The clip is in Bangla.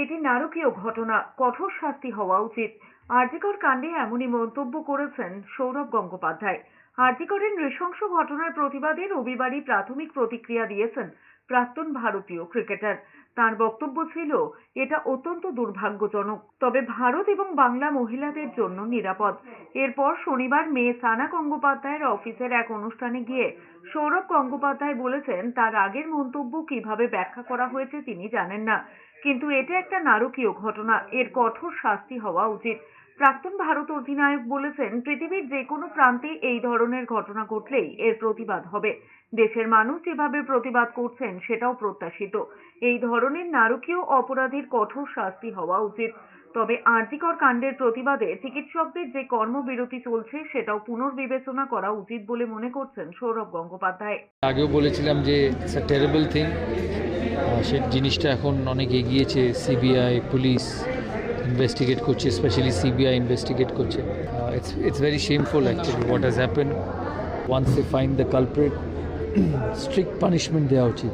এটি নারকীয় ঘটনা, কঠোর শাস্তি হওয়া উচিত। আরজিকর কাণ্ডে এমনই মন্তব্য করেছেন সৌরভ গঙ্গোপাধ্যায়। আরজিকরের নৃশংস ঘটনার প্রতিবাদে রবিবারই প্রাথমিক প্রতিক্রিয়া দিয়েছেন প্রাক্তন ভারতীয় ক্রিকেটার। তার বক্তব্য ছিল, এটা অত্যন্ত দুর্ভাগ্যজনক, তবে ভারত এবং বাংলা মহিলাদের জন্য নিরাপদ। এরপর শনিবার মেয়ে সানা গঙ্গোপাধ্যায়ের অফিসের এক অনুষ্ঠানে গিয়ে সৌরভ গঙ্গোপাধ্যায় বলেছেন, তার আগের মন্তব্য কিভাবে ব্যাখ্যা করা হয়েছে তিনি জানেন না, কিন্তু এটা একটা নারকীয় ঘটনা, এর কঠোর শাস্তি হওয়া উচিত। প্রাক্তন ভারত অধিনায়ক বলেছেন, পৃথিবীর যে কোনো প্রান্তে এই ধরনের ঘটনা ঘটলেই এর প্রতিবাদ হবে। দেশের মানুষ যেভাবে প্রতিবাদ করছেন সেটাও প্রত্যাশিত। এই ধরনের নারকীয় অপরাধীর কঠোর শাস্তি হওয়া উচিত। তবে আরজিকর কাণ্ডের প্রতিবাদে চিকিৎসকদের যে কর্মবিরতি চলছে সেটাও পুনর্বিবেচনা করা উচিত বলে মনে করছেন সৌরভ গঙ্গোপাধ্যায়। আগেও বলেছিলাম যে ইটস আ টেরিবল থিং। সে জিনিসটা এখন অনেক এগিয়েছে। সিবিআই, পুলিশ ইনভেস্টিগেট করছে, স্পেশালি সিবিআই ইনভেস্টিগেট করছে। It's very shameful actually what has happened. Once they find the culprit, strict punishment দেওয়া উচিত।